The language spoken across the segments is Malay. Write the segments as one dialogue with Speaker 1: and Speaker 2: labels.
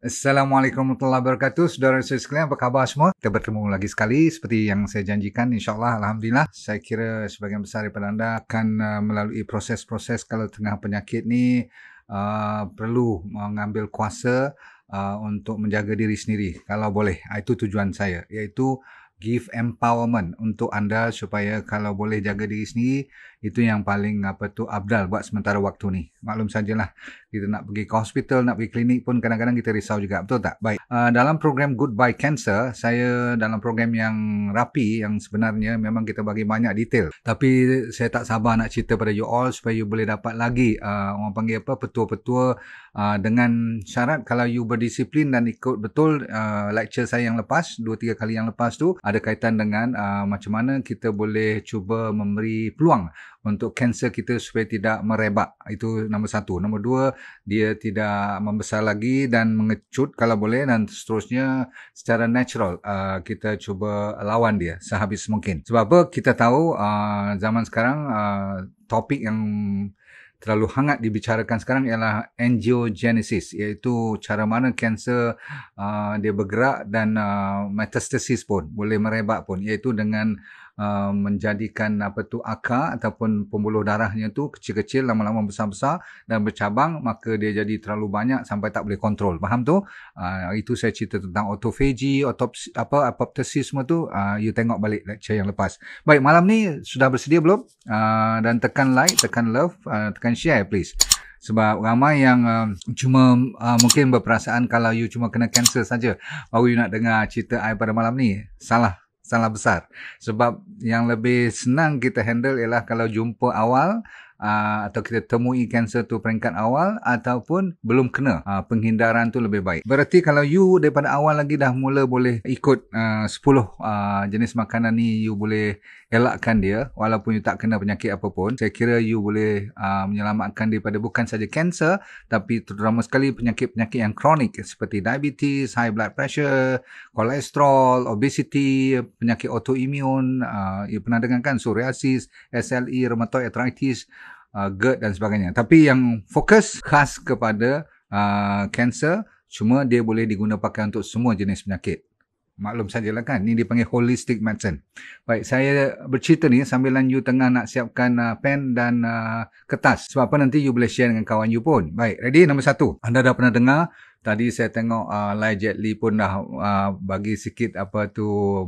Speaker 1: Assalamualaikum warahmatullahi wabarakatuh. Saudara saya sekalian, apa khabar semua? Kita bertemu lagi sekali seperti yang saya janjikan. InsyaAllah, Alhamdulillah. Saya kira sebagian besar daripada anda akan melalui proses-proses kalau tengah penyakit ni perlu mengambil kuasa untuk menjaga diri sendiri. Kalau boleh, itu tujuan saya. Iaitu give empowerment untuk anda supaya kalau boleh jaga diri sendiri, itu yang paling abdal buat sementara waktu ni. Maklum sajalah, kita nak pergi ke hospital, nak pergi klinik pun kadang-kadang kita risau juga. Betul tak? Baik. Dalam program Goodbye Cancer, saya dalam program yang rapi, yang sebenarnya memang kita bagi banyak detail. Tapi saya tak sabar nak cerita pada you all supaya you boleh dapat lagi orang panggil petua-petua dengan syarat kalau you berdisiplin dan ikut betul lecture saya yang lepas, 2-3 kali yang lepas tu, ada kaitan dengan macam mana kita boleh cuba memberi peluang untuk kanser kita supaya tidak merebak. Itu nombor 1. Nombor 2, dia tidak membesar lagi dan mengecut kalau boleh, dan seterusnya secara natural kita cuba lawan dia sehabis mungkin. Sebab apa? Kita tahu zaman sekarang topik yang terlalu hangat dibicarakan sekarang ialah angiogenesis, iaitu cara mana kanser dia bergerak dan metastasis pun boleh merebak pun, iaitu dengan menjadikan akar ataupun pembuluh darahnya tu kecil-kecil, lama-lama besar-besar dan bercabang, maka dia jadi terlalu banyak sampai tak boleh kontrol. Faham tu? Itu saya cerita tentang autophagy, apoptosis semua tu. You tengok balik lecture yang lepas. Baik, malam ni sudah bersedia belum? Dan tekan like, tekan love, tekan share please. Sebab ramai yang cuma mungkin berperasaan kalau you cuma kena kanser saja baru you nak dengar cerita I pada malam ni. Salah besar. Sebab yang lebih senang kita handle ialah kalau jumpa awal atau kita temui kanser tu peringkat awal ataupun belum kena, penghindaran tu lebih baik. Berarti kalau you daripada awal lagi dah mula boleh ikut 10 jenis makanan ni, you boleh elakkan dia walaupun you tak kena penyakit apapun, saya kira you boleh menyelamatkan daripada bukan saja kanser tapi terutama sekali penyakit-penyakit yang kronik seperti diabetes, high blood pressure, kolesterol, obesity, penyakit autoimun, you pernah dengar kan, psoriasis, SLE, rheumatoid arthritis, GERD dan sebagainya. Tapi yang fokus khas kepada kanser, cuma dia boleh diguna pakai untuk semua jenis penyakit. Maklum sajalah kan, ni dipanggil holistic medicine. Baik, saya bercerita ni sambilan you tengah nak siapkan pen dan kertas. Sebab apa, nanti you boleh share dengan kawan you pun. Baik, ready? Nombor 1. Anda dah pernah dengar, tadi saya tengok Lai Jet Li pun dah bagi sikit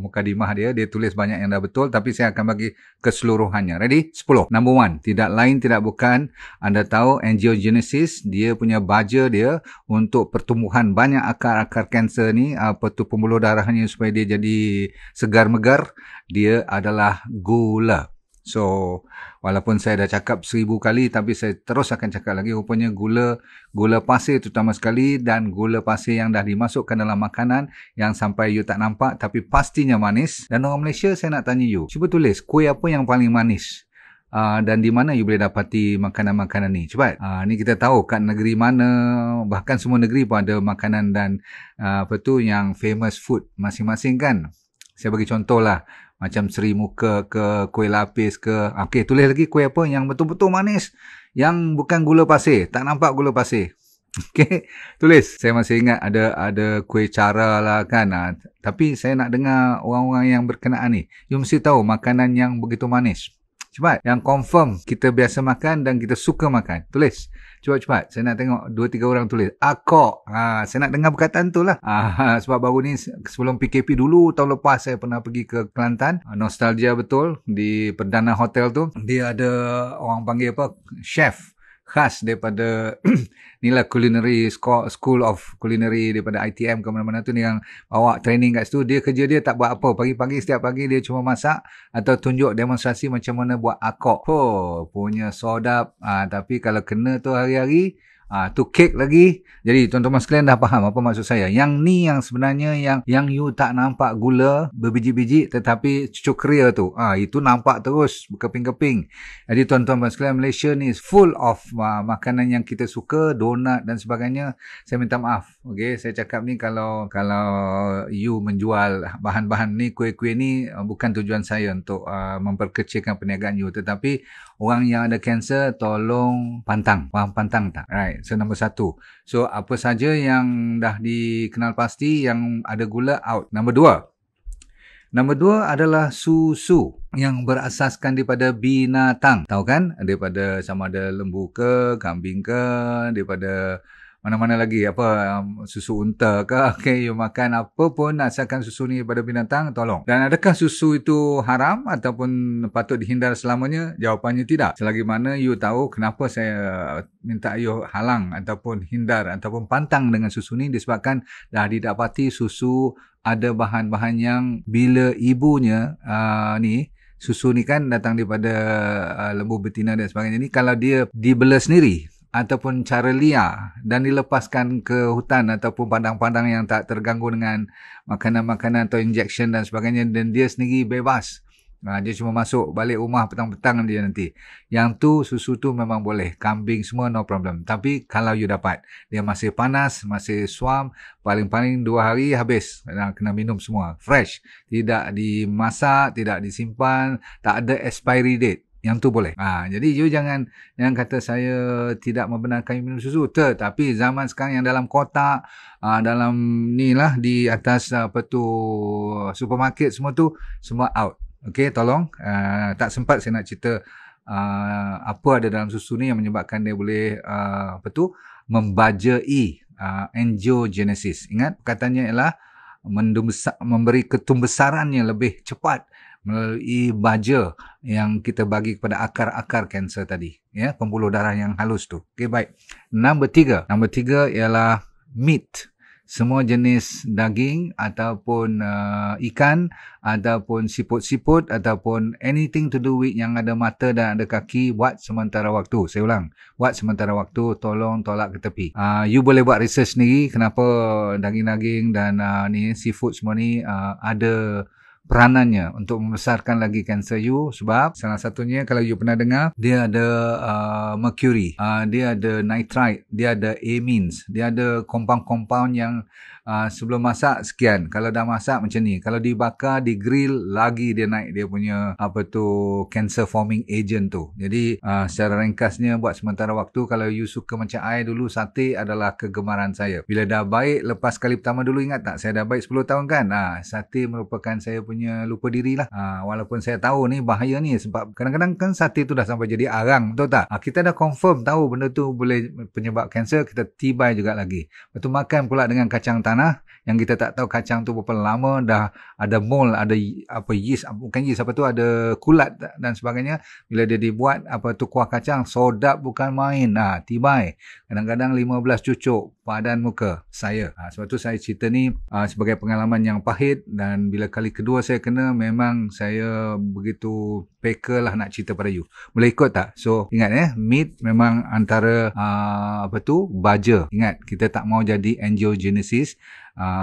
Speaker 1: mukadimah dia. Dia tulis banyak yang dah betul, tapi saya akan bagi keseluruhannya. Ready? 10. Number 1. Tidak lain, tidak bukan. Anda tahu angiogenesis, dia punya baja dia untuk pertumbuhan banyak akar-akar kanser ni, pembuluh darahnya supaya dia jadi segar megar, dia adalah gula. So, walaupun saya dah cakap 1000 kali, tapi saya terus akan cakap lagi, rupanya gula pasir terutama sekali, dan gula pasir yang dah dimasukkan dalam makanan yang sampai you tak nampak tapi pastinya manis. Dan orang Malaysia, saya nak tanya you, cuba tulis kuih apa yang paling manis. Dan di mana you boleh dapati makanan-makanan ni. Cepat. Ni kita tahu kat negeri mana, bahkan semua negeri pun ada makanan dan yang famous food masing-masing kan. Saya bagi contoh lah, macam Seri Muka ke, kuih lapis ke. Okey, tulis lagi kuih apa yang betul-betul manis, yang bukan gula pasir, tak nampak gula pasir. Okey, tulis. Saya masih ingat ada kuih cara lah kan. Tapi saya nak dengar orang-orang yang berkenaan ni. You mesti tahu makanan yang begitu manis. Cepat. Yang confirm kita biasa makan dan kita suka makan. Tulis. Cepat. Saya nak tengok 2-3 orang tulis. Akok. Saya nak dengar perkataan tu lah. Sebab baru ni, sebelum PKP dulu, tahun lepas saya pernah pergi ke Kelantan. Nostalgia betul. Di Perdana Hotel tu, dia ada orang panggil chef khas daripada inilah culinary school of culinary daripada ITM ke mana-mana tu, ni yang bawa training kat situ. Dia kerja dia tak buat apa, pagi-pagi setiap pagi dia cuma masak atau tunjuk demonstrasi macam mana buat akok. Punya sodap. Tapi kalau kena tu hari-hari, tu kek lagi. Jadi tuan-tuan sekalian dah faham apa maksud saya. Yang ni yang sebenarnya yang you tak nampak gula berbiji-biji, tetapi cucuk keria tu, itu nampak terus berkeping-keping. Jadi tuan-tuan sekalian, Malaysia ni full of makanan yang kita suka, donat dan sebagainya. Saya minta maaf. Okey, saya cakap ni kalau you menjual bahan-bahan ni, kuih-kuih ni, bukan tujuan saya untuk memperkecilkan perniagaan you, tetapi orang yang ada kanser tolong pantang. Faham pantang tak? Right. So, nombor 1. So, apa saja yang dah dikenal pasti yang ada gula, out. Nombor 2. Nombor 2 adalah susu yang berasaskan daripada binatang. Tahu kan? Daripada sama ada lembu ke, kambing ke, daripada mana-mana lagi, susu unta ke, okay, you makan apa pun asalkan susu ni daripada binatang, tolong. Dan adakah susu itu haram ataupun patut dihindar selamanya? Jawapannya tidak. Selagi mana you tahu kenapa saya minta you halang ataupun hindar ataupun pantang dengan susu ni, disebabkan dah didapati susu ada bahan-bahan yang bila ibunya susu ni kan datang daripada lembu betina dan sebagainya ni, kalau dia dibela sendiri ataupun cara liar dan dilepaskan ke hutan ataupun padang-padang yang tak terganggu dengan makanan-makanan atau injection dan sebagainya, dan dia sendiri bebas. Dia cuma masuk balik rumah petang-petang dia nanti. Yang tu, susu tu memang boleh. Kambing semua no problem. Tapi kalau you dapat, dia masih panas, masih suam, paling-paling 2 hari habis. Kena minum semua. Fresh. Tidak dimasak, tidak disimpan, tak ada expiry date. Yang tu boleh. Jadi you jangan kata saya tidak membenarkan minum susu. Tapi zaman sekarang yang dalam kotak, dalam ni lah di atas supermarket semua tu, semua out. Okey, tolong. Tak sempat saya nak cerita apa ada dalam susu ni yang menyebabkan dia boleh membajai angiogenesis. Ingat perkataannya ialah memberi ketumbesarannya lebih cepat melalui baja yang kita bagi kepada akar-akar kanser tadi, ya, pembuluh darah yang halus tu. Okey, baik. Nombor 3 ialah meat. Semua jenis daging ataupun ikan ataupun siput-siput ataupun anything to do with yang ada mata dan ada kaki, buat sementara waktu. Saya ulang, buat sementara waktu, tolong tolak ke tepi. You boleh buat research sendiri kenapa daging-daging dan seafood semua ni ada peranannya untuk membesarkan lagi kanser you. Sebab salah satunya, kalau you pernah dengar, dia ada mercury, dia ada nitrite, dia ada amines, dia ada compound-compound yang sebelum masak sekian, kalau dah masak macam ni, kalau dibakar, digrill lagi dia naik dia punya cancer forming agent tu. Jadi secara ringkasnya, buat sementara waktu, kalau you suka macam I dulu, sate adalah kegemaran saya. Bila dah baik, lepas kali pertama dulu, ingat tak, saya dah baik 10 tahun kan, sate merupakan saya punya lupa diri lah. Walaupun saya tahu ni bahaya ni, sebab kadang-kadang kan sate tu dah sampai jadi arang, betul tak? Kita dah confirm tahu benda tu boleh penyebab kanser, kita tibai juga lagi. Lepas tu makan pula dengan kacang tanah, yang kita tak tahu kacang tu berapa lama dah ada mold, ada yeast, bukan yeast, ada kulat dan sebagainya. Bila dia dibuat kuah kacang, sodap bukan main. Tibai. Kadang-kadang 15 cucuk padan muka saya. Sebab tu saya cerita ni sebagai pengalaman yang pahit, dan bila kali kedua saya kena, memang saya begitu peka lah nak cerita pada you. Boleh ikut tak? So ingat meat memang antara baja. Ingat, kita tak mau jadi angiogenesis.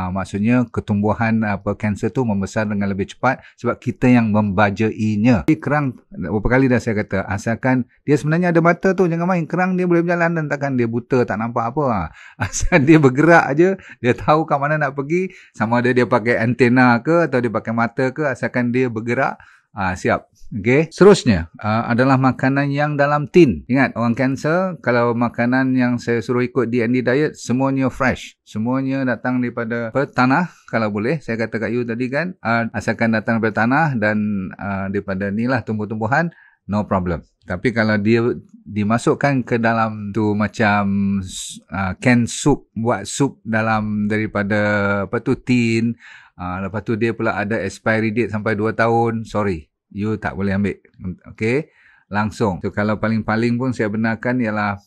Speaker 1: Maksudnya ketumbuhan kanser tu membesar dengan lebih cepat sebab kita yang membajainya. Kerang, berapa kali dah saya kata, asalkan dia sebenarnya ada mata tu, jangan main. Kerang dia boleh berjalan dan takkan dia buta, tak nampak apa. Asal dia bergerak aja, dia tahu kat mana nak pergi, sama ada dia pakai antena ke atau dia pakai mata ke, asalkan dia bergerak, siap. Okay. Seterusnya adalah makanan yang dalam tin. Ingat, orang kanser, kalau makanan yang saya suruh ikut D&D diet, semuanya fresh. Semuanya datang daripada tanah, kalau boleh. Saya kata kat you tadi kan, asalkan datang daripada tanah dan daripada ni lah tumbuh-tumbuhan, no problem. Tapi kalau dia dimasukkan ke dalam tu macam can soup, buat sup dalam daripada tin, lepas tu dia pula ada expiry date sampai 2 tahun, sorry, you tak boleh ambil. Okay, langsung. So kalau paling-paling pun saya benarkan ialah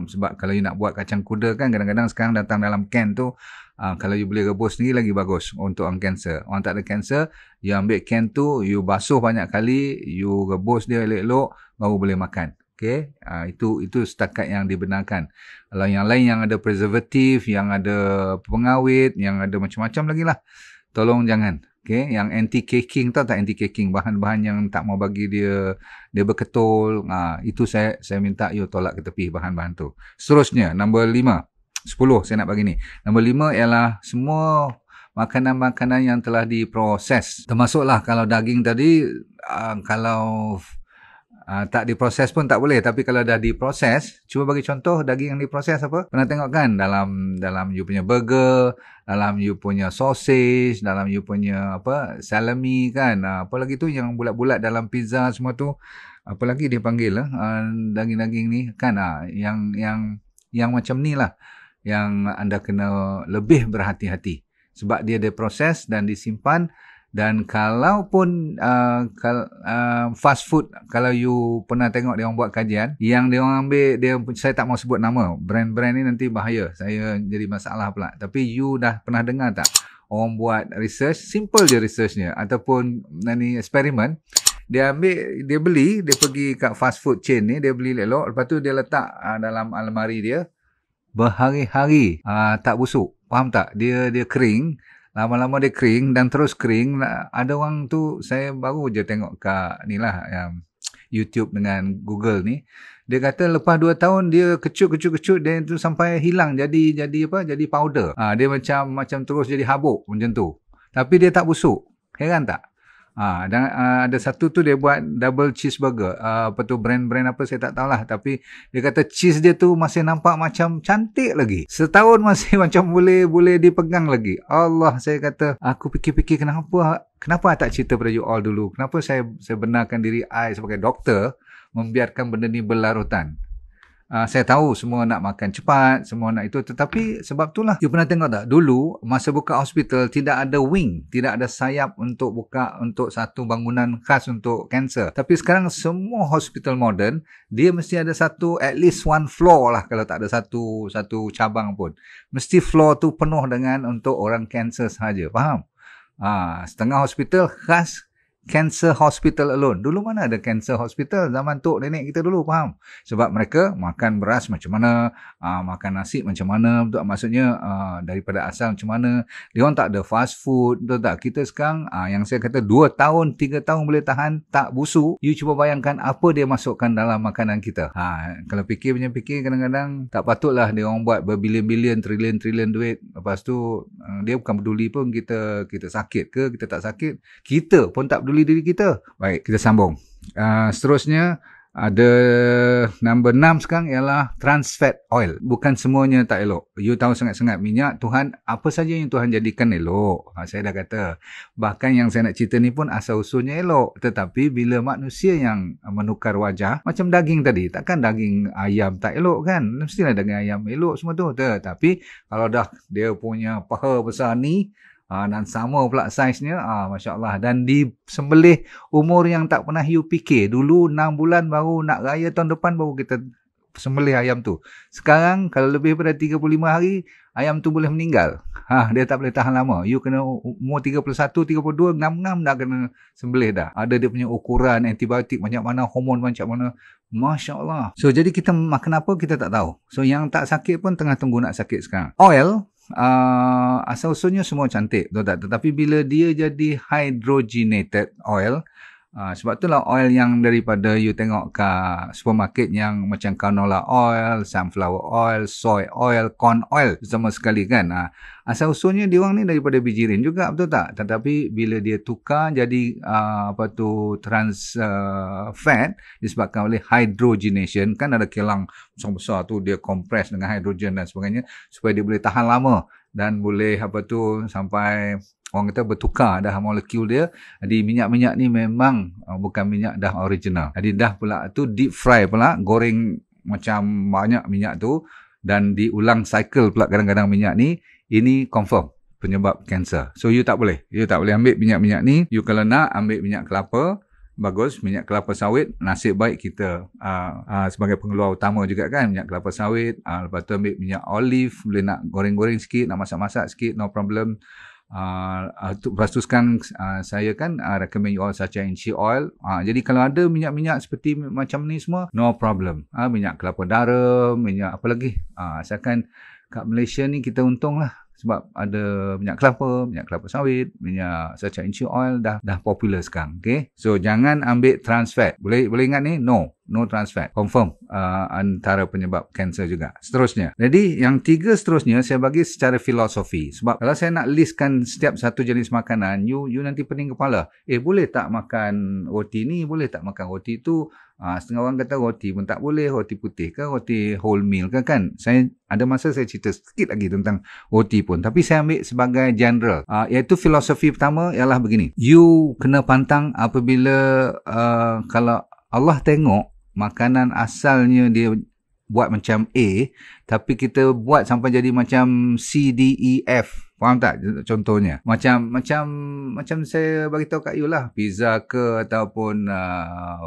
Speaker 1: sebab kalau you nak buat kacang kuda kan, kadang-kadang sekarang datang dalam can tu, kalau you boleh rebus sendiri lagi bagus untuk orang kanser. Orang tak ada kanser, you ambil can tu, you basuh banyak kali, you rebus dia elok-elok, baru boleh makan. Okay, itu setakat yang dibenarkan. Kalau yang lain yang ada preservatif, yang ada pengawet, yang ada macam-macam lagi lah, tolong jangan. Okay, yang anti-caking, tahu tak anti-caking, bahan-bahan yang tak mau bagi dia berketul, itu saya minta you tolak ke tepi bahan-bahan tu. Seterusnya, nombor 5, 10 saya nak bagi ni. Nombor 5 ialah semua makanan-makanan yang telah diproses. Termasuklah kalau daging tadi, kalau Tak diproses pun tak boleh. Tapi kalau dah diproses, cuba bagi contoh daging yang diproses apa? Pernah tengok kan dalam you punya burger, dalam you punya sausage, dalam you punya apa salami kan. Apa lagi tu yang bulat-bulat dalam pizza semua tu. Apa lagi dia panggil daging-daging ni kan. Yang macam ni lah yang anda kena lebih berhati-hati. Sebab dia diproses dan disimpan. Dan kalaupun fast food, kalau you pernah tengok dia orang buat kajian, yang dia orang ambil, saya tak mau sebut nama, brand-brand ni nanti bahaya, saya jadi masalah pula. Tapi you dah pernah dengar tak? Orang buat research, simple je researchnya, ataupun eksperimen, dia beli, dia pergi kat fast food chain ni, dia beli elok, lepas tu dia letak dalam almari dia, berhari-hari tak busuk, faham tak? Dia kering, lama-lama dia kering dan terus kering. Ada orang tu, saya baru je tengok kat ni lah, YouTube dengan Google ni. Dia kata lepas 2 tahun dia kecut, dia tu sampai hilang jadi powder. Dia macam terus jadi habuk macam tu. Tapi dia tak busuk. Heran tak? Dan ada satu tu dia buat double cheeseburger. Apa tu brand apa saya tak tahulah, tapi dia kata cheese dia tu masih nampak macam cantik lagi. Setahun masih macam boleh dipegang lagi. Allah, saya kata aku fikir kenapa tak cerita pada you all dulu? Kenapa saya benarkan diri I sebagai doktor membiarkan benda ni berlarutan? Saya tahu semua nak makan cepat, semua nak itu. Tetapi sebab itulah, you pernah tengok tak? Dulu, masa buka hospital, tidak ada wing. Tidak ada sayap untuk buka untuk satu bangunan khas untuk kanser. Tapi sekarang semua hospital modern, dia mesti ada at least one floor lah. Kalau tak ada satu cabang pun. Mesti floor tu penuh dengan untuk orang kanser sahaja. Faham? Setengah hospital khas cancer hospital alone. Dulu mana ada cancer hospital? Zaman tok nenek kita dulu, faham? Sebab mereka makan beras macam mana, makan nasi macam mana, betul? Maksudnya daripada asal macam mana. Dia orang tak ada fast food, betul tak? Kita sekarang, yang saya kata 2 tahun, 3 tahun boleh tahan tak busuk. You cuba bayangkan apa dia masukkan dalam makanan kita. Kalau fikir kadang-kadang tak patutlah dia orang buat berbilion-bilion, trilion duit. Lepas tu dia bukan peduli pun kita sakit ke, kita tak sakit. Kita pun tak peduli diri kita. Baik, kita sambung. Seterusnya ada number 6 sekarang ialah trans fat oil. Bukan semuanya tak elok. You tahu sangat-sangat minyak Tuhan, apa saja yang Tuhan jadikan elok. Saya dah kata. Bahkan yang saya nak cerita ni pun asal usulnya elok. Tetapi bila manusia yang menukar wajah, macam daging tadi, takkan daging ayam tak elok kan? Mestilah daging ayam elok semua tu. Tetapi kalau dah dia punya paha besar ni, dan sama pula saiznya, Masya Allah. Dan disembelih umur yang tak pernah you fikir. Dulu 6 bulan baru nak raya tahun depan baru kita sembelih ayam tu. Sekarang kalau lebih pada 35 hari, ayam tu boleh meninggal. Dia tak boleh tahan lama. You kena umur 31, 32, ngam-ngam dah kena sembelih dah. Ada dia punya ukuran antibiotik macam mana, hormon macam mana. Masya Allah. So jadi kita makan apa kita tak tahu. So yang tak sakit pun tengah tunggu nak sakit sekarang. Oil, asal usulnya semua cantik, betul tak? Tetapi bila dia jadi hydrogenated oil, sebab itulah oil yang daripada you tengok kat supermarket yang macam canola oil, sunflower oil, soy oil, corn oil sama sekali kan. Asal usulnya diorang ni daripada bijirin juga, betul tak? Tetapi bila dia tukar jadi trans fat disebabkan oleh hydrogenation, kan ada kilang besar-besar tu dia compress dengan hidrogen dan sebagainya supaya dia boleh tahan lama dan boleh sampai orang kata bertukar dah molekul dia. Jadi minyak-minyak ni memang bukan minyak dah original. Jadi dah pula tu deep fry pula, goreng macam banyak minyak tu dan diulang cycle pula kadang-kadang minyak ni. Ini confirm penyebab kanser. So you tak boleh ambil minyak-minyak ni. You kalau nak ambil minyak kelapa, bagus, minyak kelapa sawit, nasib baik kita sebagai pengeluar utama juga kan, minyak kelapa sawit. Lepas tu ambil minyak olive, boleh nak goreng-goreng sikit, nak masak-masak sikit, no problem. Lepas tu sekarang saya kan recommend you all such as inchi oil. Jadi kalau ada minyak-minyak seperti macam ni semua, no problem. Minyak kelapa darah, minyak apa lagi, asalkan kat Malaysia ni kita untung lah sebab ada minyak kelapa sawit, minyak such as inchi oil dah popular sekarang. Okay, so jangan ambil trans fat. Boleh ingat ni? No, no trans fat. Confirm antara penyebab kanser juga. Seterusnya. Jadi yang 3 seterusnya saya bagi secara filosofi. Sebab kalau saya nak listkan setiap satu jenis makanan, you nanti pening kepala. Boleh tak makan roti ni, boleh tak makan roti tu? Setengah orang kata roti pun tak boleh, roti putih ke, roti whole meal ke kan. Saya ada masa saya cerita sikit lagi tentang roti pun. Tapi saya ambil sebagai general. Iaitu filosofi pertama ialah begini. You kena pantang apabila kalau Allah tengok makanan asalnya dia buat macam A, tapi kita buat sampai jadi macam C, D, E, F. Faham tak contohnya? Macam saya bagi tahu kat you lah, pizza ke ataupun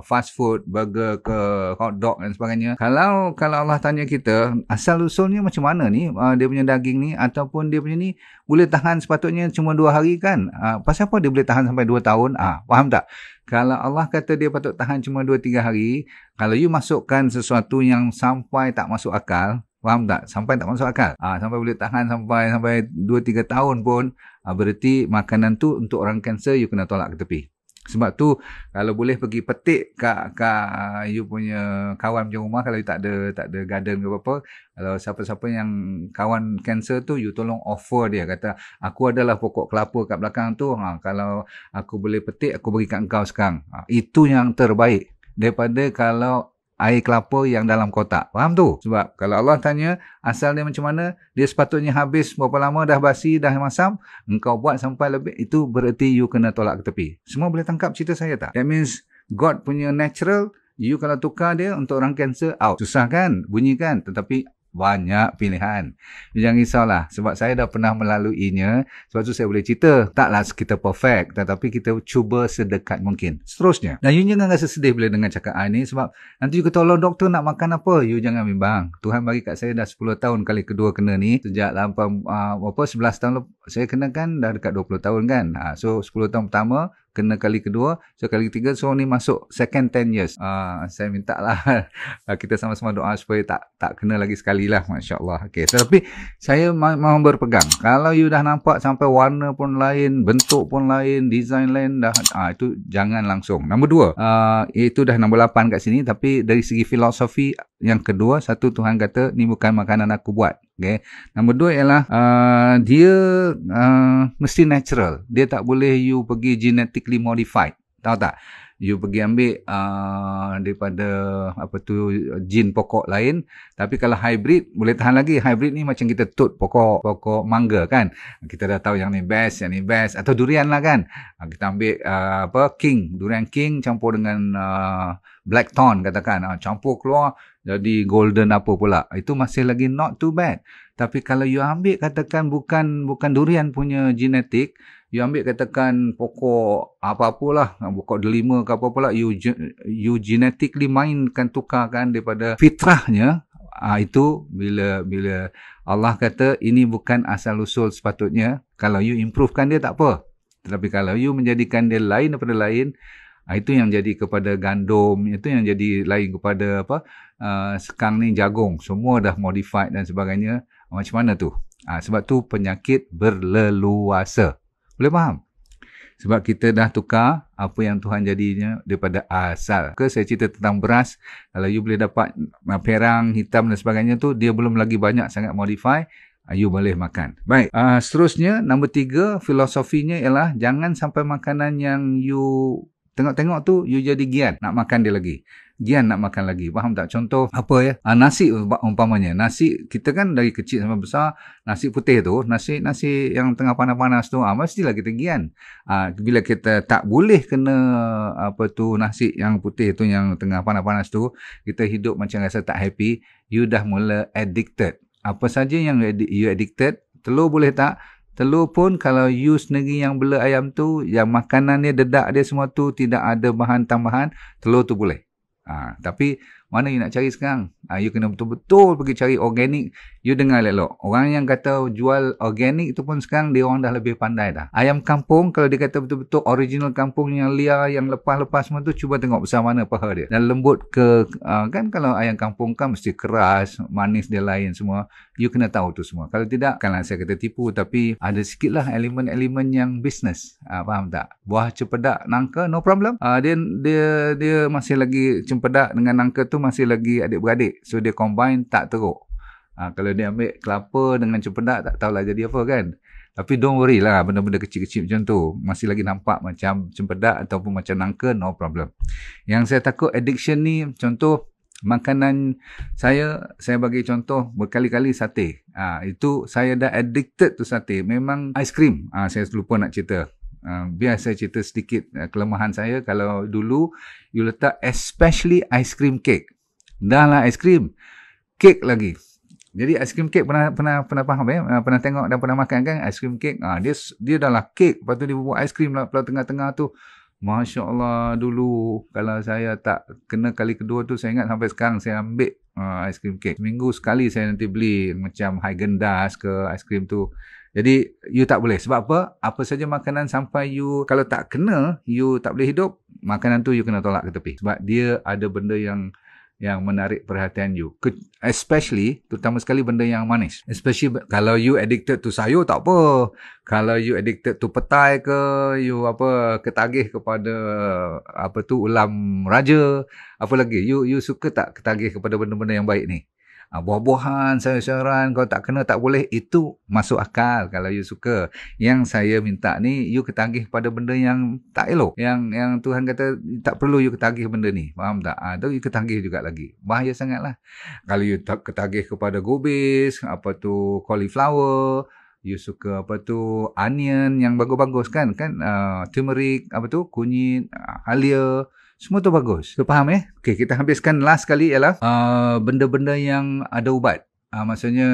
Speaker 1: fast food, burger ke, hot dog dan sebagainya. Kalau Allah tanya kita, asal usulnya macam mana ni dia punya daging ni ataupun dia punya ni boleh tahan sepatutnya cuma 2 hari kan? Pasal apa dia boleh tahan sampai 2 tahun? Faham tak? Kalau Allah kata dia patut tahan cuma 2-3 hari, kalau you masukkan sesuatu yang sampai tak masuk akal, faham tak? Sampai tak masuk akal. Sampai boleh tahan sampai 2-3 tahun pun, berarti makanan tu untuk orang kanser you kena tolak ke tepi. Sebab tu kalau boleh pergi petik kat you punya kawan punya rumah, kalau you tak ada garden ke apa, kalau siapa-siapa yang kawan kanser tu, you tolong offer dia, kata aku adalah pokok kelapa kat belakang tu, kalau aku boleh petik aku bagi kat engkau sekarang. Itu yang terbaik daripada kalau air kelapa yang dalam kotak. Faham tu? Sebab kalau Allah tanya asal dia macam mana, dia sepatutnya habis berapa lama, dah basi, dah masam, engkau buat sampai lebih, itu berarti you kena tolak ke tepi. Semua boleh tangkap cerita saya tak? That means God punya natural, you kalau tukar dia untuk orang kanser, out. Susah kan? Bunyi kan? Tetapi banyak pilihan. Jangan risaulah. Sebab saya dah pernah melaluinya. Sebab tu saya boleh cerita. Taklah kita perfect. Tetapi kita cuba sedekat mungkin. Seterusnya. Dan you jangan rasa sedih bila dengar cakap ni. Sebab nanti you kata, Allah doktor nak makan apa? You jangan bimbang. Tuhan bagi kat saya dah 10 tahun kali kedua kena ni. Sejak 11 tahun saya kena kan dah dekat 20 tahun kan. So 10 tahun pertama kena kali kedua, so kali ketiga, so ni masuk second 10 years. Saya minta lah kita sama-sama doa supaya tak kena lagi sekali lah, Masya Allah. Okay. Tetapi saya mahu berpegang, kalau you dah nampak sampai warna pun lain, bentuk pun lain, design lain dah, itu jangan langsung. Nombor 2, itu dah nombor 8 kat sini, tapi dari segi filosofi yang kedua, satu, Tuhan kata ni bukan makanan aku buat. Okay. Nombor 2 ialah dia mesti natural. Dia tak boleh you pergi genetically modified. Tahu tak? You pergi ambil daripada jin pokok lain, tapi kalau hybrid boleh tahan lagi. Hybrid ni macam kita tut pokok mangga kan. Kita dah tahu yang ni best, atau durian lah kan. Kita ambil durian king campur dengan black thorn katakan, campur keluar jadi golden apa pula. Itu masih lagi not too bad. Tapi kalau you ambil katakan bukan durian punya genetik, you ambil katakan pokok apa-apalah, pokok delima ke apa pula, you genetically mainkan, tukarkan daripada fitrahnya, itu bila Allah kata ini bukan asal usul sepatutnya, kalau you improvekan dia tak apa. Tetapi kalau you menjadikan dia lain daripada lain, itu yang jadi kepada gandum, itu yang jadi lain kepada sekarang ni jagung, semua dah modified dan sebagainya. Macam mana tu? Sebab tu penyakit berleluasa. Boleh faham? Sebab kita dah tukar apa yang Tuhan jadinya daripada asal. Saya cerita tentang beras. Kalau you boleh dapat perang, hitam dan sebagainya tu, dia belum lagi banyak sangat modify, you boleh makan. Baik, seterusnya, nombor 3, filosofinya ialah jangan sampai makanan yang you tengok-tengok tu, you jadi gian nak makan dia lagi. Gian nak makan lagi. Faham tak? Contoh apa ya? Nasi umpamanya. Nasi kita kan dari kecil sampai besar, nasi putih tu, nasi yang tengah panas-panas tu, mestilah kita gian. Bila kita tak boleh kena nasi yang putih tu, yang tengah panas-panas tu, kita hidup macam rasa tak happy, you dah mula addicted. Apa saja yang you addicted, telur boleh tak? Telur pun kalau you sendiri yang bela ayam tu, yang makanan dia, dedak dia semua tu tidak ada bahan tambahan, telur tu boleh. Tapi Mana you nak cari sekarang? You kena betul-betul pergi cari organik. You dengar elok. Orang yang kata jual organik tu pun sekarang dia orang dah lebih pandai dah. Ayam kampung, kalau dia kata betul-betul original kampung yang liar, yang lepas-lepas semua tu, cuba tengok besar mana paha dia. Dan lembut ke, kan kalau ayam kampung kan mesti keras, manis dia lain semua. You kena tahu tu semua. Kalau tidak, bukanlah saya kata tipu, tapi ada sikit lah elemen-elemen yang business. Faham tak? Buah cempedak nangka, no problem. Dia masih lagi cempedak dengan nangka tu masih lagi adik-beradik. So dia combine tak teruk. Kalau dia ambil kelapa dengan cempedak, tak tahulah jadi apa kan. Tapi don't worry lah, benda-benda kecil-kecil macam tu masih lagi nampak macam cempedak ataupun macam nangka, no problem. Yang saya takut addiction ni, contoh makanan saya bagi contoh berkali-kali sate. Itu saya dah addicted tu sate. Memang aiskrim. Saya lupa nak cerita. Biar saya cerita sedikit kelemahan saya. Kalau dulu you letak especially ice cream cake. Dah lah ice cream, cake lagi. Jadi ice cream cake pernah faham pernah tengok dan pernah makan kan ice cream cake. Dia dah lah cake, lepas tu dia buat ice cream lah tengah-tengah tu. Masya Allah, dulu kalau saya tak kena kali kedua tu, saya ingat sampai sekarang saya ambil ice cream cake. Seminggu sekali saya nanti beli macam Häagen-Dazs ke ice cream tu. Jadi you tak boleh. Sebab apa? Apa saja makanan sampai you kalau tak kena, you tak boleh hidup, makanan tu you kena tolak ke tepi. Sebab dia ada benda yang menarik perhatian you. Especially, terutama sekali benda yang manis. Especially kalau you addicted to sayur, tak apa. Kalau you addicted to petai ke, you ketagih kepada ulam raja, apa lagi? You suka tak ketagih kepada benda-benda yang baik ni? Buah-buahan, sayur-sayuran, kalau tak kena tak boleh, itu masuk akal kalau you suka. Yang saya minta ni, you ketagih pada benda yang tak elok. Yang Tuhan kata tak perlu you ketagih benda ni. Faham tak? Tu you ketagih juga lagi. Bahaya sangat lah. Kalau you ketagih kepada gubis, cauliflower, you suka onion yang bagus-bagus kan? Turmeric, kunyit, halia. Semua tu bagus. So, faham Okay, kita habiskan last kali ialah benda-benda yang ada ubat. Maksudnya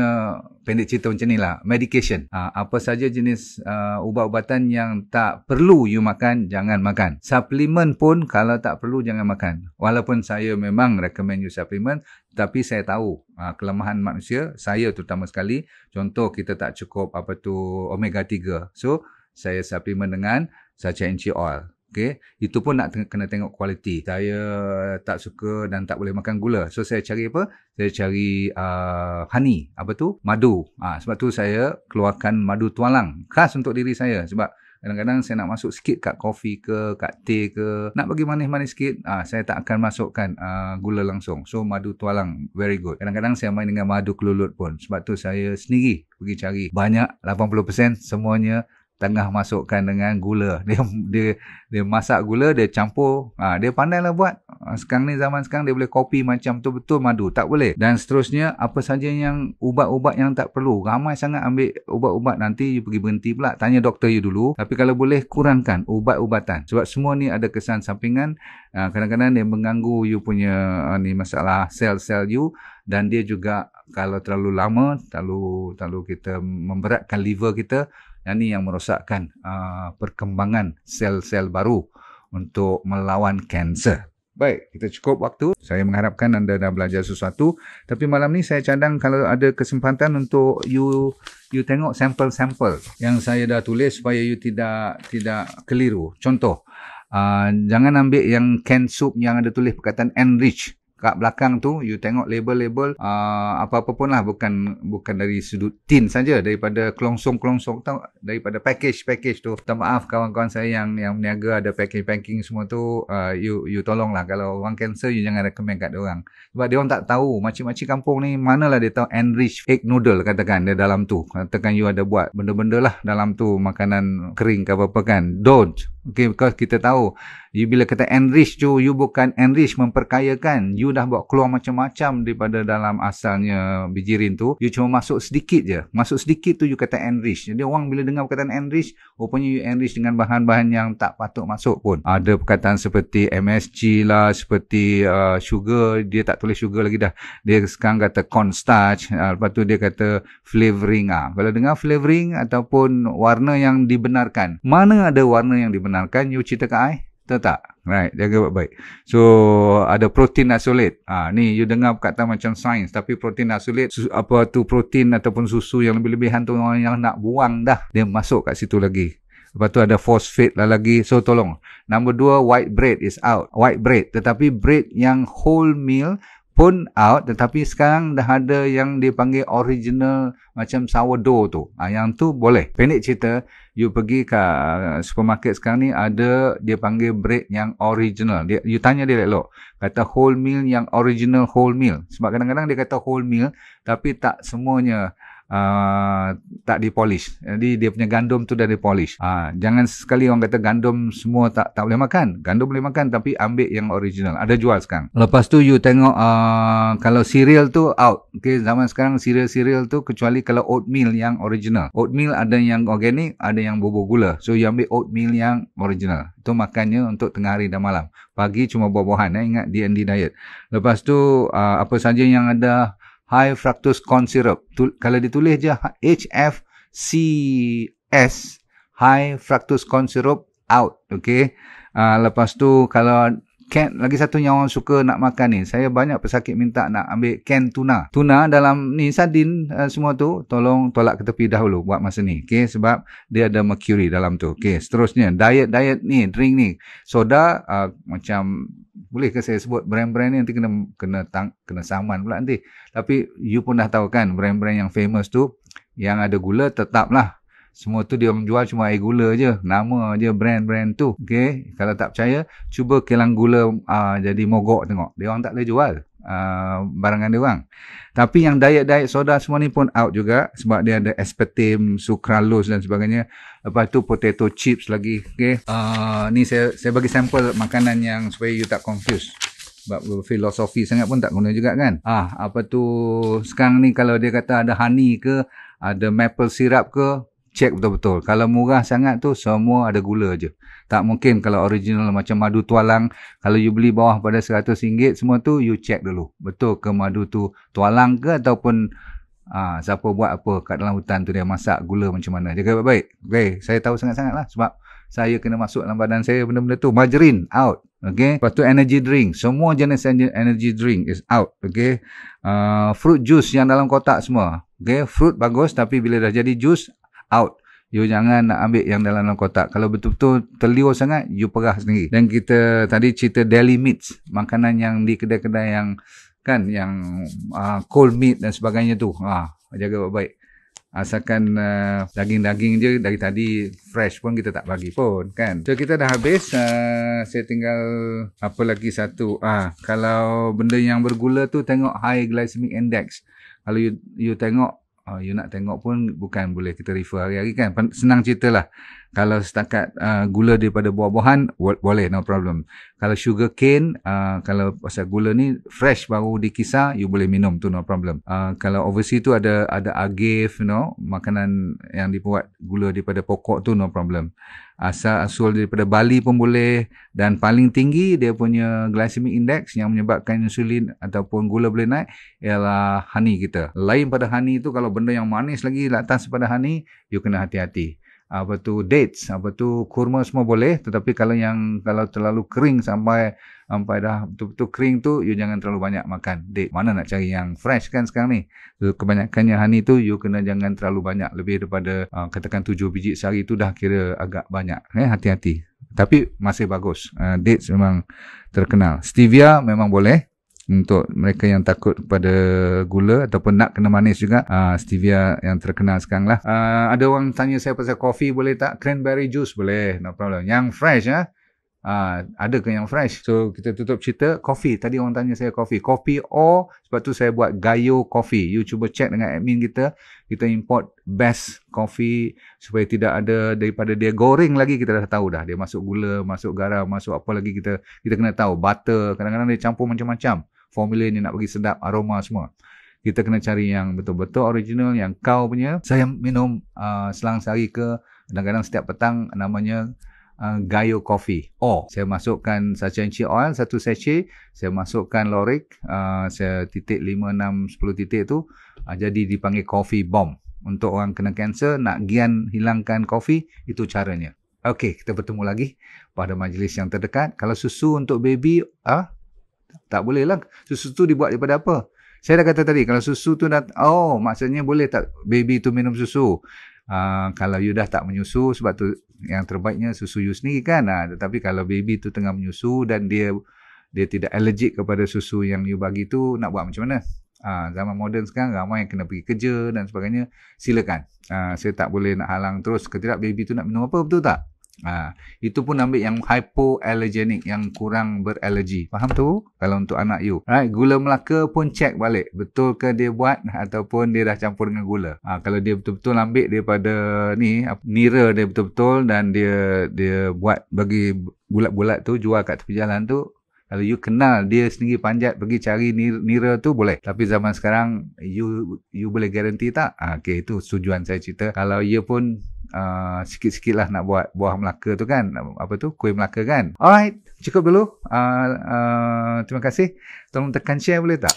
Speaker 1: pendek cerita macam ni lah. Medication. Apa saja jenis ubat-ubatan yang tak perlu you makan, jangan makan. Suplemen pun kalau tak perlu, jangan makan. Walaupun saya memang recommend you suplemen, tapi saya tahu kelemahan manusia, saya terutama sekali. Contoh, kita tak cukup omega 3. So, saya suplemen dengan sachainchi oil. Okay, itu pun nak kena tengok kualiti. Saya tak suka dan tak boleh makan gula. So, saya cari apa? Saya cari honey. Madu. Sebab tu saya keluarkan madu tualang. Khas untuk diri saya. Sebab kadang-kadang saya nak masuk sikit kat kopi ke, kat teh ke. Nak bagi manis-manis sikit, saya tak akan masukkan gula langsung. So, madu tualang, very good. Kadang-kadang saya main dengan madu kelulut pun. Sebab tu saya sendiri pergi cari. Banyak, 80% semuanya tengah masukkan dengan gula. Dia masak gula, dia campur. Dia pandai lah buat. Sekarang ni, zaman sekarang dia boleh kopi macam betul-betul madu. Tak boleh. Dan seterusnya, apa saja yang ubat-ubat yang tak perlu. Ramai sangat ambil ubat-ubat, nanti you pergi berhenti pula. Tanya doktor you dulu. Tapi kalau boleh, kurangkan ubat-ubatan. Sebab semua ni ada kesan sampingan. Kadang-kadang dia mengganggu you punya masalah sel-sel you. Dan dia juga kalau terlalu lama, terlalu kita memberatkan liver kita, yang ni yang merosakkan perkembangan sel-sel baru untuk melawan kanser. Baik, kita cukup waktu. Saya mengharapkan anda dah belajar sesuatu. Tapi malam ni saya cadang kalau ada kesempatan untuk you tengok sampel-sampel yang saya dah tulis supaya you tidak keliru. Contoh, jangan ambil yang canned soup yang ada tulis perkataan enrich. Kat belakang tu, you tengok label-label apa-apa pun lah. Bukan dari sudut tin saja, daripada kelongsong-kelongsong tau, daripada package tu. Minta maaf kawan-kawan saya yang meniaga ada packing semua tu, you tolonglah. Kalau orang cancer, you jangan recommend kat dia orang. Sebab dia orang tak tahu. Makcik-makcik kampung ni, manalah dia tahu enriched egg noodle katakan dia dalam tu. Katakan you ada buat benda-benda lah dalam tu, makanan kering ke apa-apa kan. Don't. Okay, because kita tahu, you bila kata enrich tu, you bukan enrich memperkayakan. You dah buat keluar macam-macam daripada dalam asalnya bijirin tu. You cuma masuk sedikit je. Masuk sedikit tu you kata enrich. Jadi orang bila dengar perkataan enrich, rupanya you enrich dengan bahan-bahan yang tak patut masuk pun. Ada perkataan seperti MSG lah, seperti sugar. Dia tak tulis sugar lagi dah. Dia sekarang kata cornstarch. Lepas tu dia kata flavoring. Kalau dengar flavoring ataupun warna yang dibenarkan. Mana ada warna yang dibenarkan? You cerita kat I. Tahu tak? Right, jaga baik-baik. So, ada protein isolate. Ni you dengar kata macam sains, tapi protein isolate, apa tu protein ataupun susu yang lebih-lebihan tu orang yang nak buang dah. Dia masuk kat situ lagi. Lepas tu ada phosphate lah lagi. So, tolong. Number 2, white bread is out. White bread. Tetapi bread yang whole meal pun out, tetapi sekarang dah ada yang dipanggil original macam sourdough tu. Yang tu boleh. Pendek cerita, you pergi ke supermarket sekarang ni ada dia panggil bread yang original. You tanya dia elok. Kata whole meal yang original whole meal. Sebab kadang-kadang dia kata whole meal tapi tak semuanya tak dipolish. Jadi dia punya gandum tu dah dipolish. Jangan sekali orang kata gandum semua tak boleh makan. Gandum boleh makan tapi ambil yang original. Ada jual sekarang. Lepas tu you tengok kalau cereal tu out. Okay, zaman sekarang cereal tu kecuali kalau oatmeal yang original. Oatmeal ada yang organik, ada yang bubur gula. So you ambil oatmeal yang original. Itu makannya untuk tengah hari dan malam. Pagi cuma buah-buahan. Ingat D&D diet. Lepas tu apa saja yang ada high fructose corn syrup. Kalau ditulis je HFCS, high fructose corn syrup, out. Okay. Lepas tu kalau can, lagi satu yang orang suka nak makan ni, saya banyak pesakit minta nak ambil can tuna. Tuna dalam ni sardin semua tu, tolong tolak ke tepi dahulu buat masa ni. Okay, sebab dia ada mercury dalam tu. Okay, seterusnya diet ni, drink ni. Soda macam boleh ke saya sebut brand-brand ni, nanti kena saman pula nanti. Tapi you pun dah tahu kan brand-brand yang famous tu yang ada gula tetaplah. Semua tu dia menjual cuma air gula je. Nama je brand-brand tu. Okay. Kalau tak percaya, cuba kilang gula jadi mogok tengok. Dia orang tak boleh jual barangan dia orang. Tapi yang diet soda semua ni pun out juga. Sebab dia ada aspartame, sucralose dan sebagainya. Lepas tu potato chips lagi. Okay. Ni saya bagi sampel makanan yang supaya you tak confuse. Sebab filosofi sangat pun tak guna juga kan. Apa tu sekarang ni kalau dia kata ada honey ke, ada maple syrup ke, cek betul-betul. Kalau murah sangat tu semua ada gula je. Tak mungkin kalau original macam madu tualang. Kalau you beli bawah pada RM100 semua tu, you cek dulu. Betul ke madu tu tualang ke ataupun siapa buat apa kat dalam hutan tu dia masak gula macam mana. Jaga baik-baik. Okay, saya tahu sangat-sangat lah sebab saya kena masuk dalam badan saya benda-benda tu. Margarine out. Okay. Lepas tu energy drink. Semua jenis energy drink is out. Okay. Fruit juice yang dalam kotak semua. Okay. Fruit bagus tapi bila dah jadi juice, out. You jangan nak ambil yang dalam kotak. Kalau betul-betul terliur sangat, you perah sendiri. Dan kita tadi cerita deli meats. Makanan yang di kedai-kedai yang kan, yang cold meat dan sebagainya tu. Jaga baik-baik. Asalkan daging-daging je dari tadi fresh pun kita tak bagi pun kan. So kita dah habis. Saya tinggal apa lagi satu. Kalau benda yang bergula tu tengok high glycemic index. Kalau you tengok, you nak tengok pun bukan boleh kita refer hari-hari kan. Senang cerita lah. Kalau setakat gula daripada buah-buahan, boleh, no problem. Kalau sugar cane, kalau pasal gula ni fresh baru dikisar, you boleh minum tu, no problem. Kalau overseas tu ada agave, makanan yang dibuat gula daripada pokok tu, no problem. Asal-usul daripada Bali pun boleh. Dan paling tinggi dia punya glycemic index yang menyebabkan insulin ataupun gula boleh naik ialah honey kita. Lain pada honey tu, kalau benda yang manis lagi atas pada honey, you kena hati-hati. Apa tu dates, apa tu kurma semua boleh, tetapi kalau terlalu kering sampai dah betul-betul kering tu, you jangan terlalu banyak makan date. Mana nak cari yang fresh kan sekarang ni. So, kebanyakannya honey tu you kena jangan terlalu banyak, lebih daripada katakan 7 biji sehari tu dah kira agak banyak. Hati-hati. Tapi masih bagus. Dates memang terkenal. Stevia memang boleh. Untuk mereka yang takut kepada gula ataupun nak kena manis juga, stevia yang terkenal sekarang lah. Ada orang tanya saya pasal kopi, boleh tak? Cranberry juice boleh, no problem. Yang fresh ada ke yang fresh? So kita tutup cerita kopi. Tadi orang tanya saya kopi sebab tu saya buat Gayo Coffee. You cuba check dengan admin kita import best coffee supaya tidak ada daripada dia goreng lagi, kita dah tahu dah dia masuk gula, masuk garam, masuk apa lagi, kita kena tahu. Butter kadang-kadang dia campur macam-macam formula ni nak bagi sedap aroma semua. Kita kena cari yang betul-betul original, yang kau punya. Saya minum selang sehari ke kadang-kadang setiap petang, namanya Gayo Coffee. Saya masukkan Sanchez oil 1 sachet, saya masukkan lauric, saya titik 5, 6, 10 titik tu, jadi dipanggil coffee bomb. Untuk orang kena kanser, nak gian hilangkan kopi, itu caranya. Okey, kita bertemu lagi pada majlis yang terdekat. Kalau susu untuk baby, tak boleh lah. Susu tu dibuat daripada apa? Saya dah kata tadi, kalau susu tu maksudnya boleh tak baby tu minum susu? Kalau you dah tak menyusu, sebab tu yang terbaiknya susu you sendiri kan. Tetapi kalau baby tu tengah menyusu dan dia tidak allergic kepada susu yang you bagi tu, nak buat macam mana? Zaman moden sekarang ramai yang kena pergi kerja dan sebagainya. Silakan. Saya tak boleh nak halang terus ke tidak baby tu nak minum apa, betul tak? Itu pun ambil yang hypoallergenic, yang kurang beralergi. Faham tu? Kalau untuk anak you. Right, gula Melaka pun check balik. Betul ke dia buat ataupun dia dah campur dengan gula. Kalau dia betul-betul ambil daripada nira dia betul-betul dan dia buat bagi bulat-bulat tu jual kat tepi jalan tu, kalau you kenal dia sendiri panjat pergi cari nira tu boleh. Tapi zaman sekarang you boleh garanti tak? Okey, itu tujuan saya cerita. Kalau you pun sikit-sikit lah nak buat buah Melaka tu kan, apa tu, kuih Melaka kan. Alright, cukup dulu. Terima kasih. Tolong tekan share boleh tak?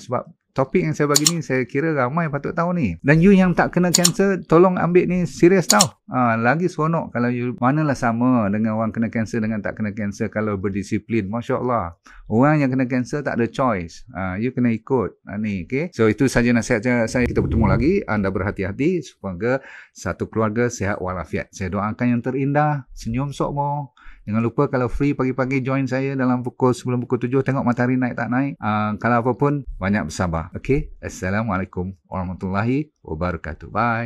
Speaker 1: Sebab topik yang saya bagi ni saya kira ramai patut tahu ni. Dan you yang tak kena kanser, tolong ambil ni serius tau. Lagi seronok kalau you manalah sama dengan orang kena kanser dengan tak kena kanser kalau berdisiplin. Masya Allah. Orang yang kena kanser tak ada choice. You kena ikut. Ni, okay? So itu saja nasihat saya. Kita bertemu lagi. Anda berhati-hati supaya satu keluarga sihat walafiat. Saya doakan yang terindah. Senyum sok mo. Jangan lupa kalau free pagi-pagi join saya dalam sebelum pukul 7 tengok matahari naik tak naik. Kalau apa pun banyak bersabar. Okey. Assalamualaikum warahmatullahi wabarakatuh. Bye.